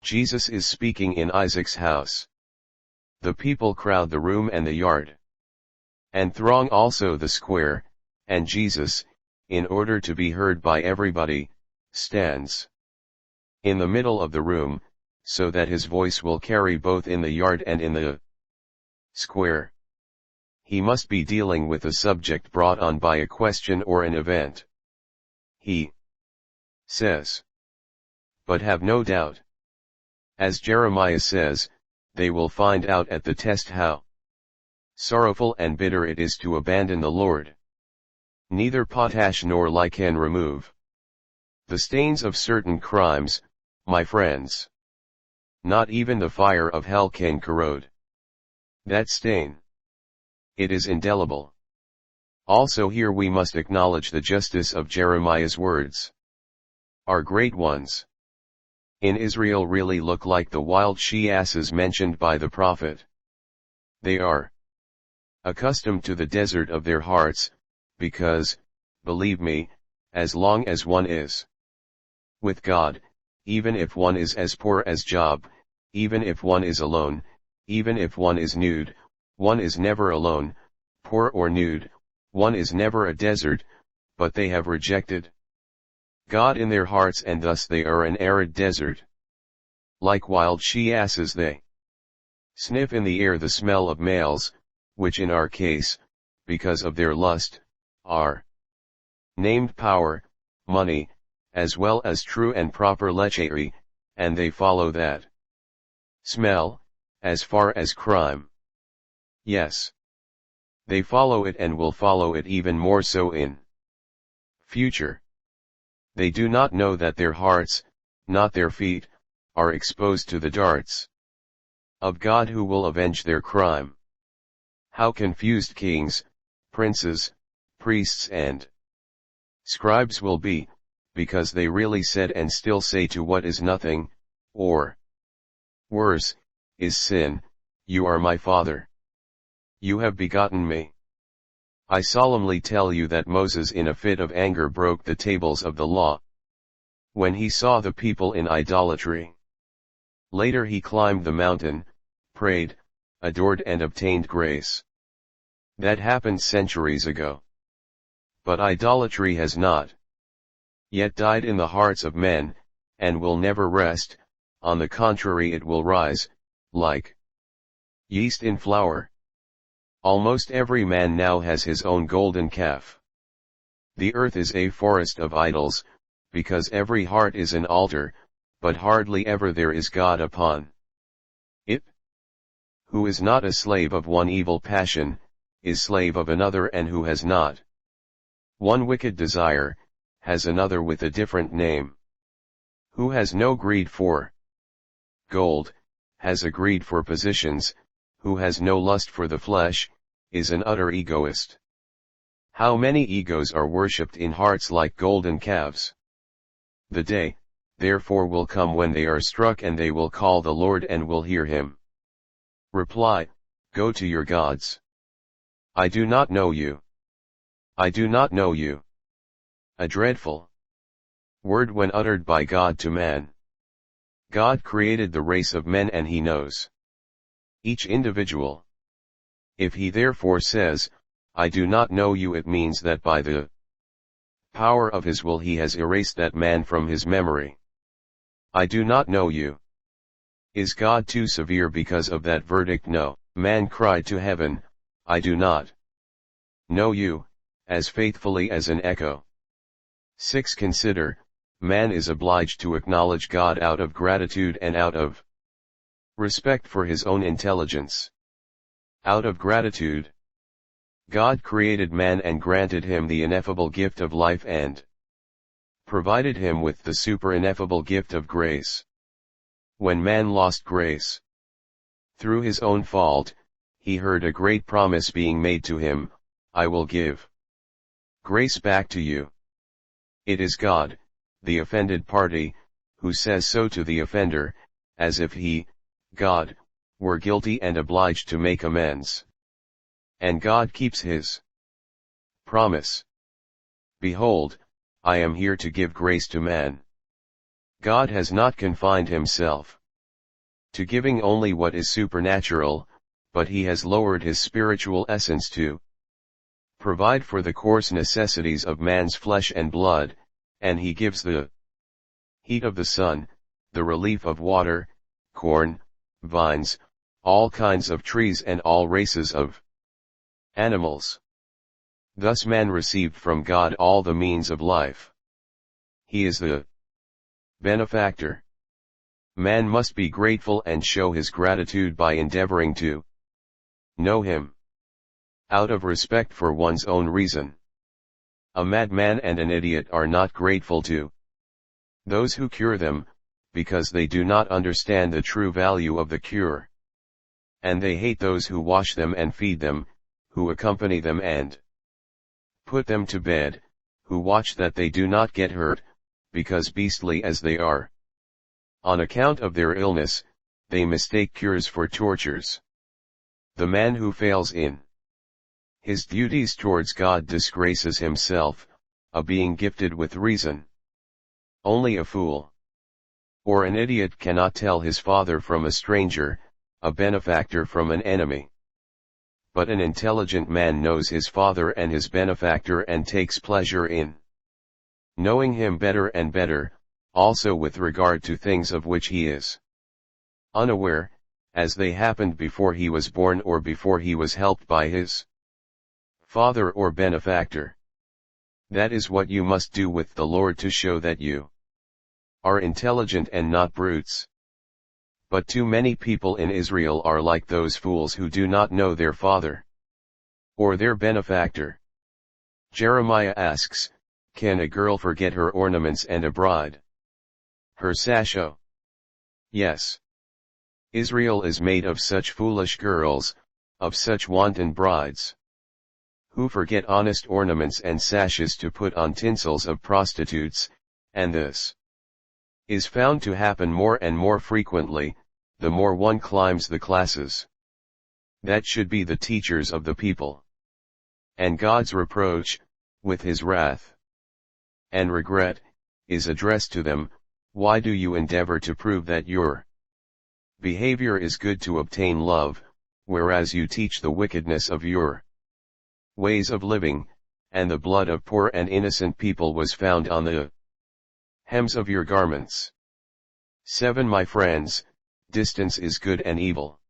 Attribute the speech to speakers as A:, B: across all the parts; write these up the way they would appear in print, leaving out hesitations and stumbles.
A: Jesus is speaking in Isaac's house. The people crowd the room and the yard, and throng also the square, and Jesus, in order to be heard by everybody, stands in the middle of the room, so that his voice will carry both in the yard and in the square. He must be dealing with a subject brought on by a question or an event. He says, but have no doubt. As Jeremiah says, they will find out at the test how sorrowful and bitter it is to abandon the Lord. Neither potash nor lye can remove the stains of certain crimes, my friends. Not even the fire of hell can corrode that stain. It is indelible. Also here we must acknowledge the justice of Jeremiah's words. Our great ones in Israel really look like the wild she-asses mentioned by the prophet. They are accustomed to the desert of their hearts, because, believe me, as long as one is with God, even if one is as poor as Job, even if one is alone, even if one is nude, one is never alone, poor or nude, one is never a desert, but they have rejected God in their hearts, and thus they are an arid desert. Like wild she-asses they sniff in the air the smell of males, which in our case, because of their lust, are named power, money, as well as true and proper lechery, and they follow that smell, as far as crime. Yes. They follow it and will follow it even more so in future. They do not know that their hearts, not their feet, are exposed to the darts of God, who will avenge their crime. How confused kings, princes, priests and scribes will be, because they really said and still say to what is nothing, or worse, is sin, you are my father. You have begotten me. I solemnly tell you that Moses in a fit of anger broke the tables of the law, when he saw the people in idolatry. Later he climbed the mountain, prayed, adored and obtained grace. That happened centuries ago. But idolatry has not yet died in the hearts of men, and will never rest. On the contrary, it will rise, like yeast in flour. Almost every man now has his own golden calf. The earth is a forest of idols, because every heart is an altar, but hardly ever there is God upon it. Who is not a slave of one evil passion, is slave of another, and who has not one wicked desire, has another with a different name. Who has no greed for gold, has a greed for positions, who has no lust for the flesh, is an utter egoist. How many egos are worshipped in hearts like golden calves! The day, therefore, will come when they are struck, and they will call the Lord and will hear him. Reply, go to your gods. I do not know you. I do not know you. A dreadful word when uttered by God to man. God created the race of men, and he knows each individual. If he therefore says, I do not know you, it means that by the power of his will he has erased that man from his memory. I do not know you. Is God too severe because of that verdict? No. Man cried to heaven, I do not know you, as faithfully as an echo. 6. Consider, man is obliged to acknowledge God out of gratitude and out of respect for his own intelligence. Out of gratitude, God created man and granted him the ineffable gift of life and provided him with the super ineffable gift of grace. When man lost grace through his own fault, he heard a great promise being made to him, I will give grace back to you. It is God, the offended party, who says so to the offender, as if he, God, were guilty and obliged to make amends. And God keeps his promise. Behold, I am here to give grace to man. God has not confined himself to giving only what is supernatural, but he has lowered his spiritual essence to provide for the coarse necessities of man's flesh and blood, and he gives the heat of the sun, the relief of water, corn, vines, all kinds of trees and all races of animals. Thus man received from God all the means of life. He is the benefactor. Man must be grateful and show his gratitude by endeavoring to know him, out of respect for one's own reason. A madman and an idiot are not grateful to those who cure them, because they do not understand the true value of the cure. And they hate those who wash them and feed them, who accompany them and put them to bed, who watch that they do not get hurt, because beastly as they are, on account of their illness, they mistake cures for tortures. The man who fails in his duties towards God disgraces himself, a being gifted with reason. Only a fool or an idiot cannot tell his father from a stranger, a benefactor from an enemy. But an intelligent man knows his father and his benefactor and takes pleasure in knowing him better and better, also with regard to things of which he is unaware, as they happened before he was born or before he was helped by his father or benefactor. That is what you must do with the Lord to show that you are intelligent and not brutes. But too many people in Israel are like those fools who do not know their father or their benefactor. Jeremiah asks, can a girl forget her ornaments and a bride her sasho? Yes. Israel is made of such foolish girls, of such wanton brides, who forget honest ornaments and sashes to put on tinsels of prostitutes, and this is found to happen more and more frequently, the more one climbs the classes that should be the teachers of the people. And God's reproach, with his wrath and regret, is addressed to them, why do you endeavor to prove that your behavior is good to obtain love, whereas you teach the wickedness of your ways of living, and the blood of poor and innocent people was found on the hems of your garments. 7 My friends, distance is good and evil.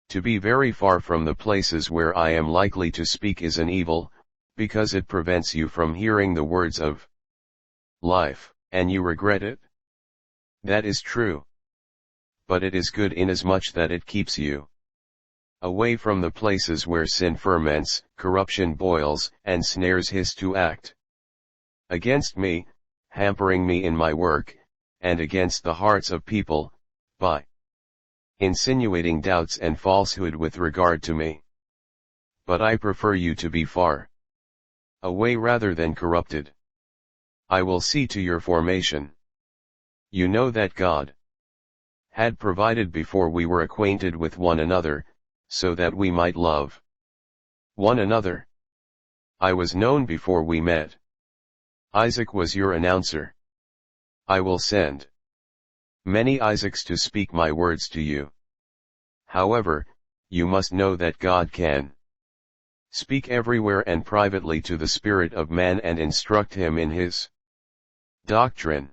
A: To be very far from the places where I am likely to speak is an evil, because it prevents you from hearing the words of life, and you regret it. That is true. But it is good inasmuch that it keeps you away from the places where sin ferments, corruption boils, and snares hiss to act against me, hampering me in my work, and against the hearts of people, by insinuating doubts and falsehood with regard to me. But I prefer you to be far away rather than corrupted. I will see to your formation. You know that God had provided before we were acquainted with one another, so that we might love one another. I was known before we met. Isaac was your announcer. I will send many Isaacs to speak my words to you. However, you must know that God can speak everywhere and privately to the spirit of man and instruct him in his doctrine.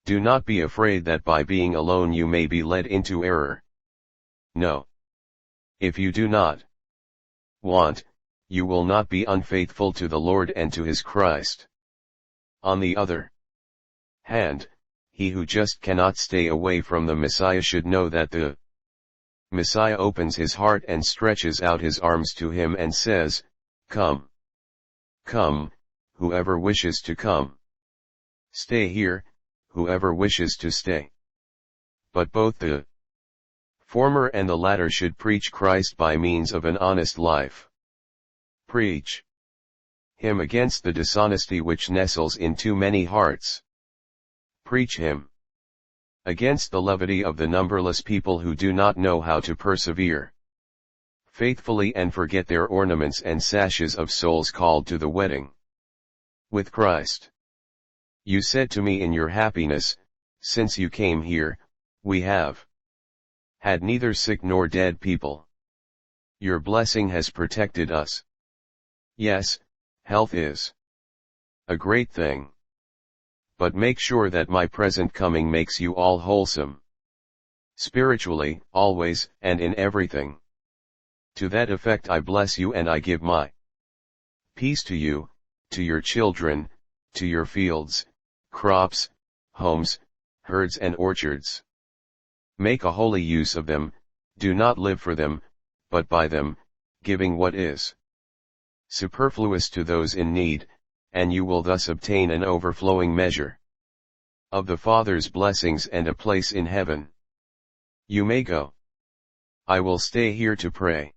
A: Do not be afraid that by being alone you may be led into error. No. If you do not want, you will not be unfaithful to the Lord and to his Christ. On the other hand, he who just cannot stay away from the Messiah should know that the Messiah opens his heart and stretches out his arms to him and says, Come. Come, whoever wishes to come. Stay here, whoever wishes to stay. But both the former and the latter should preach Christ by means of an honest life. Preach him against the dishonesty which nestles in too many hearts. Preach him against the levity of the numberless people who do not know how to persevere faithfully and forget their ornaments and sashes of souls called to the wedding with Christ. You said to me in your happiness, since you came here, we have had neither sick nor dead people. Your blessing has protected us. Yes, health is a great thing. But make sure that my present coming makes you all wholesome. Spiritually, always, and in everything. To that effect I bless you and I give my peace to you, to your children, to your fields, crops, homes, herds and orchards. Make a holy use of them, do not live for them, but by them, giving what is superfluous to those in need, and you will thus obtain an overflowing measure of the Father's blessings and a place in heaven. You may go. I will stay here to pray.